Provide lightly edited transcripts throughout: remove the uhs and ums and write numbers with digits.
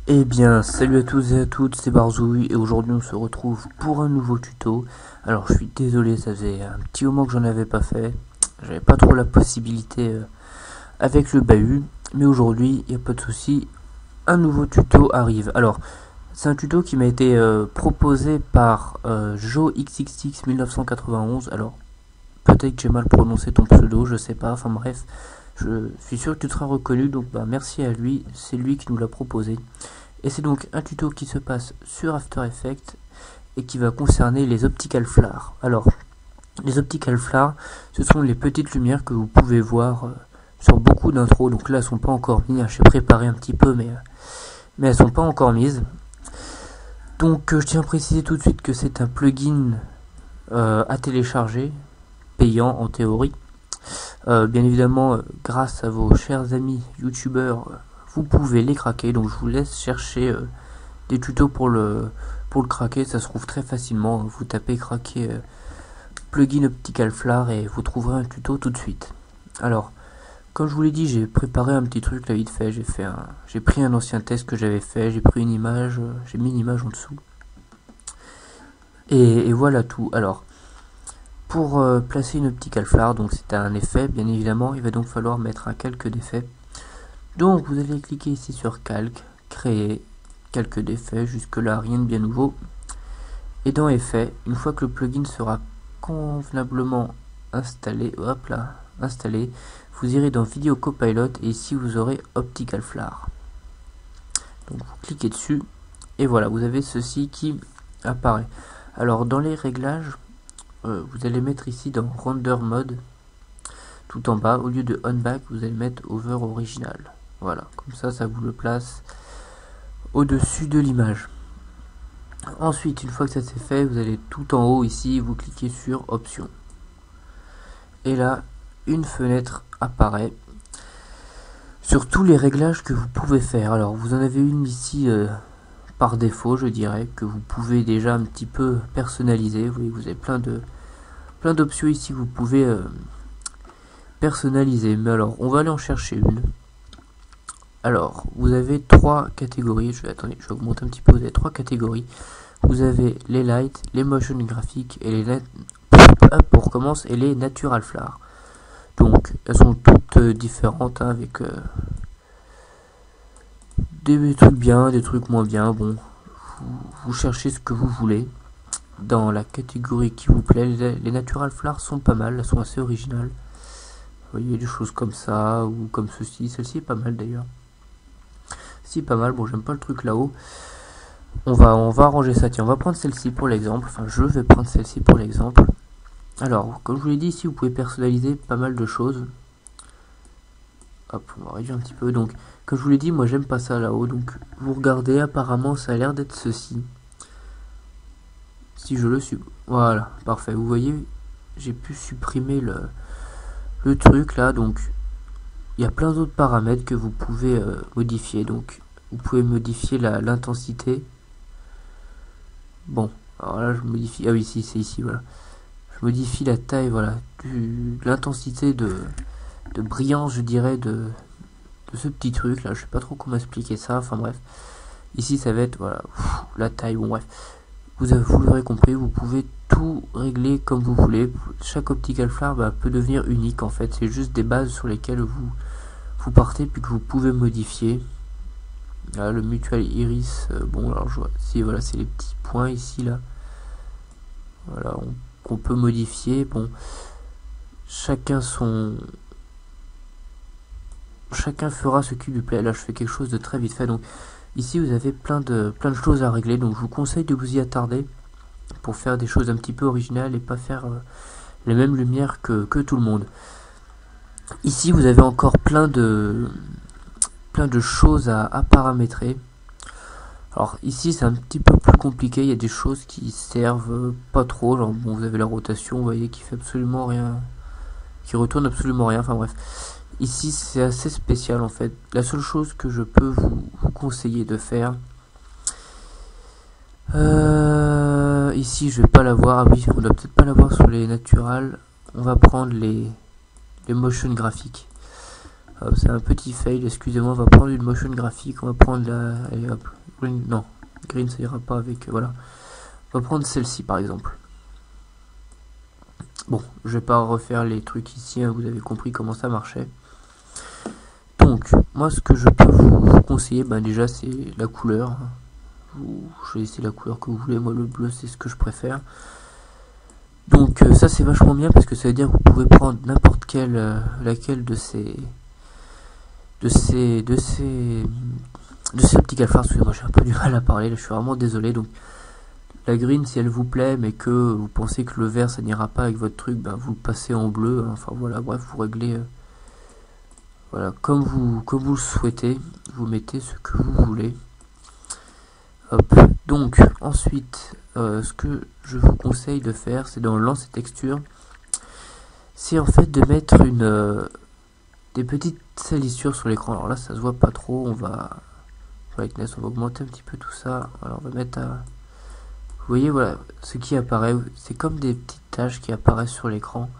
Eh bien, salut à tous et à toutes, c'est Barzouille et aujourd'hui on se retrouve pour un nouveau tuto. Alors je suis désolé, ça faisait un petit moment que j'en avais pas fait, j'avais pas trop la possibilité avec le bahut, mais aujourd'hui, il n'y a pas de souci, un nouveau tuto arrive. Alors, c'est un tuto qui m'a été proposé par JoeXXX1991, alors peut-être que j'ai mal prononcé ton pseudo, je sais pas, enfin bref, je suis sûr que tu seras reconnu, donc bah merci à lui, c'est lui qui nous l'a proposé. Et c'est donc un tuto qui se passe sur After Effects et qui va concerner les optical flares. Alors, les optical flares, ce sont les petites lumières que vous pouvez voir sur beaucoup d'intros. Donc là, elles sont pas encore mises. J'ai préparé un petit peu, mais elles sont pas encore mises. Donc, je tiens à préciser tout de suite que c'est un plugin à télécharger, payant en théorie. Bien évidemment, grâce à vos chers amis youtubeurs, vous pouvez les craquer. Donc je vous laisse chercher des tutos pour le craquer. Ça se trouve très facilement. Vous tapez craquer plugin optical flare et vous trouverez un tuto tout de suite. Alors, comme je vous l'ai dit, j'ai préparé un petit truc là vite fait. J'ai pris un ancien test que j'avais fait. J'ai pris une image, j'ai mis une image en dessous. Et voilà tout. Alors, pour placer une optical flare, donc c'est un effet, bien évidemment, il va donc falloir mettre un calque d'effet. Donc vous allez cliquer ici sur calque, créer calque d'effet, jusque là rien de bien nouveau. Et dans effet, une fois que le plugin sera convenablement installé, hop là, installé, vous irez dans vidéo copilot et ici vous aurez optical flare. Donc vous cliquez dessus et voilà, vous avez ceci qui apparaît. Alors dans les réglages, vous allez mettre ici dans render mode, tout en bas, au lieu de on back, vous allez mettre over original. Voilà, comme ça vous le place au-dessus de l'image. Ensuite, une fois que ça c'est fait, vous allez tout en haut ici, vous cliquez sur options. Et là, une fenêtre apparaît sur tous les réglages que vous pouvez faire. Alors, vous en avez une ici par défaut, je dirais, que vous pouvez déjà un petit peu personnaliser. Vous voyez, vous avez plein d'options ici que vous pouvez personnaliser. Mais alors, on va aller en chercher une. Alors, vous avez trois catégories. Je vais vous montrer un petit peu. Vous avez trois catégories. Vous avez les light, les motion graphiques et les pour commence et les natural flare. Donc, elles sont toutes différentes hein, avec des trucs bien, des trucs moins bien. Bon, vous cherchez ce que vous voulez dans la catégorie qui vous plaît. Les natural flare sont pas mal, elles sont assez originales. Vous voyez des choses comme ça ou comme ceci. Celle-ci est pas mal d'ailleurs. Si pas mal. Bon, j'aime pas le truc là-haut. On va arranger ça. Tiens, on va prendre celle-ci pour l'exemple. Enfin, je vais prendre celle-ci pour l'exemple. Alors, comme je vous l'ai dit, ici, vous pouvez personnaliser pas mal de choses. Hop, on va réduire un petit peu. Donc, comme je vous l'ai dit, moi, j'aime pas ça là-haut. Donc, vous regardez, apparemment, ça a l'air d'être ceci. Si je le suis... Voilà, parfait. Vous voyez, j'ai pu supprimer le truc là. Donc, il y a plein d'autres paramètres que vous pouvez modifier. Donc, vous pouvez modifier l'intensité. Bon, alors là, je modifie... Ah oui, si, c'est ici, voilà. Je modifie la taille, voilà, l'intensité de brillance, je dirais, de ce petit truc là. Je sais pas trop comment expliquer ça. Enfin bref, ici ça va être voilà la taille. Bon bref, vous l'aurez compris, vous pouvez tout régler comme vous voulez. Chaque optical flare peut devenir unique en fait. C'est juste des bases sur lesquelles vous partez puis que vous pouvez modifier. Là, le mutual iris, bon alors je vois, si voilà, c'est les petits points ici là. Voilà, qu'on peut modifier. Bon, chacun fera ce qui lui plaît. Là, je fais quelque chose de très vite fait. Donc, ici, vous avez plein de choses à régler. Donc, je vous conseille de vous y attarder pour faire des choses un petit peu originales et pas faire les mêmes lumières que tout le monde. Ici, vous avez encore plein de choses à paramétrer. Alors ici c'est un petit peu plus compliqué, il y a des choses qui servent pas trop, genre bon vous avez la rotation, vous voyez, qui fait absolument rien, qui retourne absolument rien, enfin bref. Ici c'est assez spécial en fait. La seule chose que je peux vous conseiller de faire, ici je vais pas l'avoir, ah oui on doit peut-être pas l'avoir sur les naturals, on va prendre les motion graphiques. C'est un petit fail, excusez-moi. On va prendre une motion graphique, on va prendre la... Allez, hop, green, non, green ça ira pas avec... voilà. On va prendre celle-ci par exemple. Bon, je vais pas refaire les trucs ici, hein, vous avez compris comment ça marchait. Donc, moi ce que je peux vous conseiller, déjà c'est la couleur. Vous choisissez la couleur que vous voulez, moi le bleu c'est ce que je préfère. Donc ça c'est vachement bien parce que ça veut dire que vous pouvez prendre n'importe quelle, laquelle de ces optical flares. Excusez-moi, j'ai un peu du mal à parler, là, je suis vraiment désolé. Donc la green, si elle vous plaît mais que vous pensez que le vert ça n'ira pas avec votre truc, vous le passez en bleu, hein. Enfin voilà, bref, vous réglez voilà, comme vous le souhaitez, vous mettez ce que vous voulez. Hop. Donc ensuite, ce que je vous conseille de faire, c'est dans lancer texture, c'est en fait de mettre des petites salissures sur l'écran. Alors là ça se voit pas trop, on va augmenter un petit peu tout ça. Alors on va mettre à... Vous voyez, voilà, ce qui apparaît, c'est comme des petites taches qui apparaissent sur l'écran.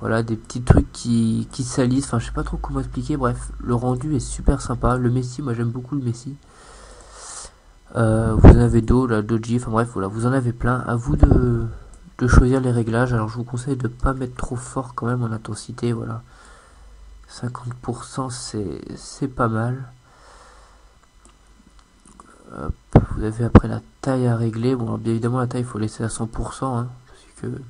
Voilà, des petits trucs qui salissent, enfin je sais pas trop comment expliquer, bref, le rendu est super sympa. Le Messi, moi j'aime beaucoup le Messi. Vous en avez d'autres, la Doji, enfin bref, voilà, vous en avez plein. À vous de choisir les réglages. Alors je vous conseille de pas mettre trop fort quand même en intensité, voilà. 50% c'est pas mal. Hop, vous avez après la taille à régler. Bon, alors, bien évidemment la taille il faut laisser à 100%, hein, parce que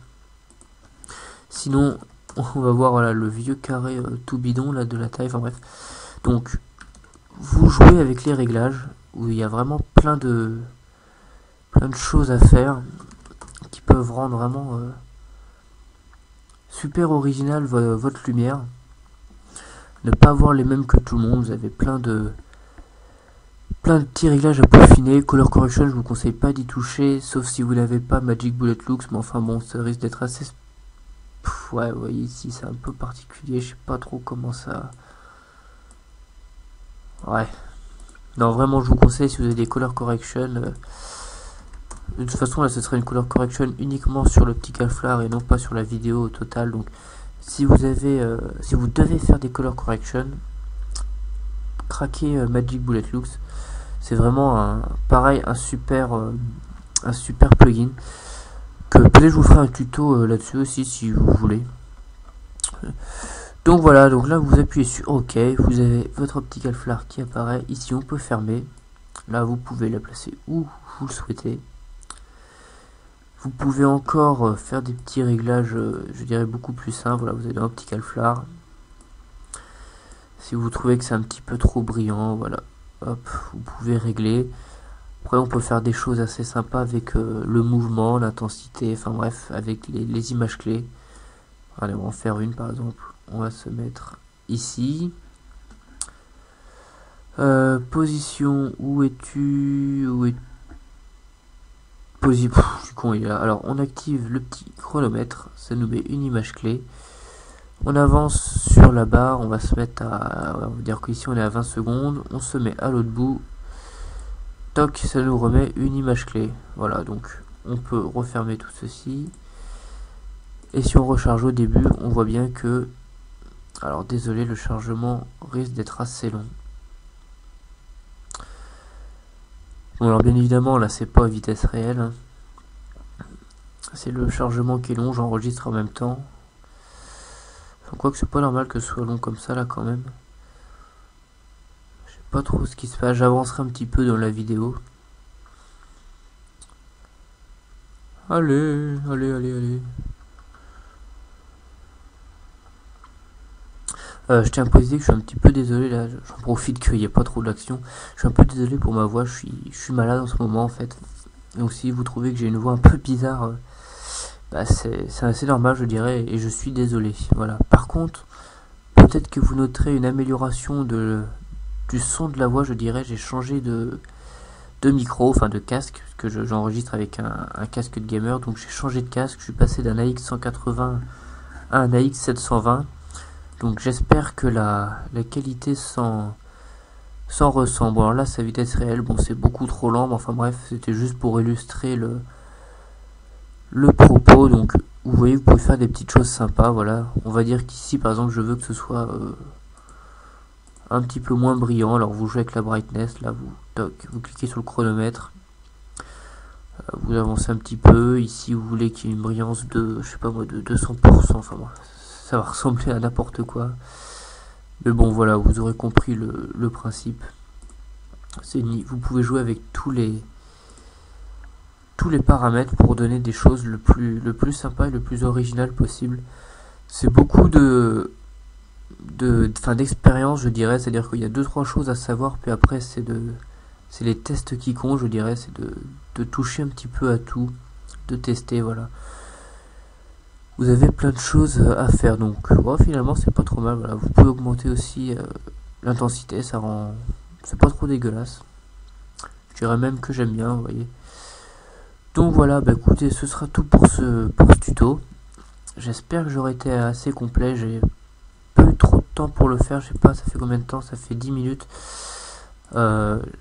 sinon on va voir, voilà, le vieux carré tout bidon là de la taille, enfin bref. Donc vous jouez avec les réglages où il y a vraiment plein de choses à faire qui peuvent rendre vraiment super original votre lumière. Ne pas avoir les mêmes que tout le monde, vous avez plein de petits réglages à peaufiner. Color correction, je vous conseille pas d'y toucher, sauf si vous n'avez pas Magic Bullet Looks, mais enfin bon, ça risque d'être assez... ouais, vous voyez ici, c'est un peu particulier, je sais pas trop comment ça... Ouais. Non, vraiment, je vous conseille, si vous avez des color correction... de toute façon, là, ce serait une color correction uniquement sur l'optical flare et non pas sur la vidéo au total. Donc, si vous devez faire des color correction, craquez Magic Bullet Looks. C'est vraiment pareil, un super plugin. Que peut-être je vous ferai un tuto là-dessus aussi si vous voulez. Donc voilà, donc là vous appuyez sur OK, vous avez votre optical flare qui apparaît. Ici on peut fermer. Là vous pouvez la placer où vous le souhaitez. Vous pouvez encore faire des petits réglages, je dirais beaucoup plus simples. Voilà, vous avez l'optical flare. Si vous trouvez que c'est un petit peu trop brillant, voilà, hop, vous pouvez régler. Après on peut faire des choses assez sympas avec le mouvement, l'intensité, enfin bref, avec les images clés. Allez, on va en faire une par exemple. On va se mettre ici. Position, où es-tu? Je suis con, il est là. Alors on active le petit chronomètre, ça nous met une image clé. On avance sur la barre, on va se mettre à... on va dire qu'ici on est à 20 secondes. On se met à l'autre bout. Toc, ça nous remet une image clé. Voilà, donc on peut refermer tout ceci. Et si on recharge au début, on voit bien que... Alors désolé, le chargement risque d'être assez long. Bon, alors bien évidemment, là c'est pas à vitesse réelle. Hein. C'est le chargement qui est long, j'enregistre en même temps. Quoique c'est pas normal que ce soit long comme ça là quand même. Je sais pas trop ce qui se passe, j'avancerai un petit peu dans la vidéo. Allez. Je tiens à préciser que je suis un petit peu désolé là, j'en profite qu'il n'y ait pas trop d'action. Je suis un peu désolé pour ma voix, je suis malade en ce moment en fait. Donc si vous trouvez que j'ai une voix un peu bizarre, c'est assez normal je dirais, et je suis désolé. Voilà. Par contre, peut-être que vous noterez une amélioration du son de la voix, je dirais. J'ai changé de micro, enfin de casque, parce que j'enregistre avec un casque de gamer, donc j'ai changé de casque, je suis passé d'un AX180 à un AX720. Donc j'espère que la qualité s'en ressent. Bon alors là sa vitesse réelle, bon c'est beaucoup trop lent, mais enfin bref, c'était juste pour illustrer le propos. Donc vous voyez, vous pouvez faire des petites choses sympas, voilà. On va dire qu'ici par exemple je veux que ce soit un petit peu moins brillant. Alors vous jouez avec la brightness, là vous cliquez sur le chronomètre, vous avancez un petit peu. Ici vous voulez qu'il y ait une brillance de, je sais pas moi, de 200%, enfin moi, ça va ressembler à n'importe quoi. Mais bon voilà, vous aurez compris le principe. Vous pouvez jouer avec tous les paramètres pour donner des choses le plus sympa et le plus original possible. C'est beaucoup d'expérience, je dirais, c'est-à-dire qu'il y a 2-3 choses à savoir, puis après c'est les tests qui comptent, je dirais, c'est de toucher un petit peu à tout, de tester, voilà. Vous avez plein de choses à faire, donc finalement c'est pas trop mal, voilà. Vous pouvez augmenter aussi l'intensité, c'est pas trop dégueulasse. Je dirais même que j'aime bien, vous voyez. Donc voilà, écoutez, ce sera tout pour ce tuto. J'espère que j'aurai été assez complet, j'ai pas eu trop de temps pour le faire, je sais pas, ça fait combien de temps, ça fait 10 minutes.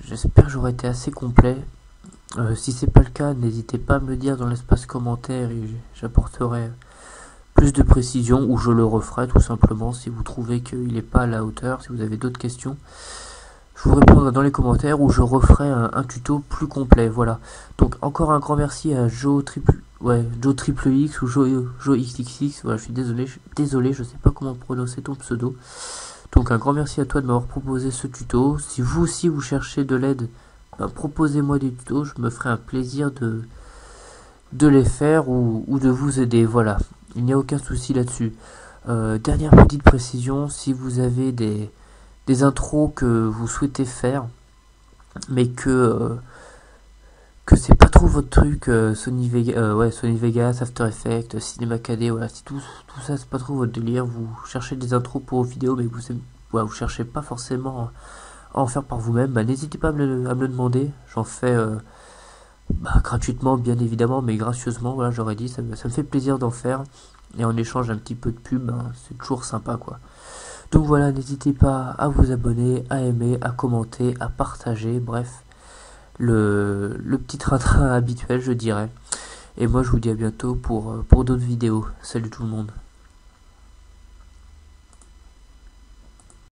J'espère que j'aurai été assez complet. Si c'est pas le cas, n'hésitez pas à me le dire dans l'espace commentaire et j'apporterai plus de précision, ou je le referai tout simplement si vous trouvez qu'il n'est pas à la hauteur. Si vous avez d'autres questions, je vous répondrai dans les commentaires, ou je referai un tuto plus complet. Voilà. Donc encore un grand merci à Joe Triple X ou Joe XXX. Voilà, je suis désolé, je sais pas comment prononcer ton pseudo. Donc un grand merci à toi de m'avoir proposé ce tuto. Si vous aussi vous cherchez de l'aide, proposez-moi des tutos, je me ferai un plaisir de les faire ou de vous aider. Voilà, il n'y a aucun souci là-dessus. Dernière petite précision, si vous avez des intros que vous souhaitez faire, mais que c'est pas trop votre truc, Sony Vegas, After Effects, Cinema 4D, voilà, si tout ça c'est pas trop votre délire, vous cherchez des intros pour vos vidéos, mais vous cherchez pas forcément à en faire par vous-même, n'hésitez pas à me le demander. J'en fais gratuitement bien évidemment, mais gracieusement, voilà, j'aurais dit, ça me fait plaisir d'en faire, et en échange un petit peu de pub, c'est toujours sympa quoi. Donc voilà, n'hésitez pas à vous abonner, à aimer, à commenter, à partager, bref, le petit train-train habituel, je dirais. Et moi je vous dis à bientôt pour d'autres vidéos. Salut tout le monde.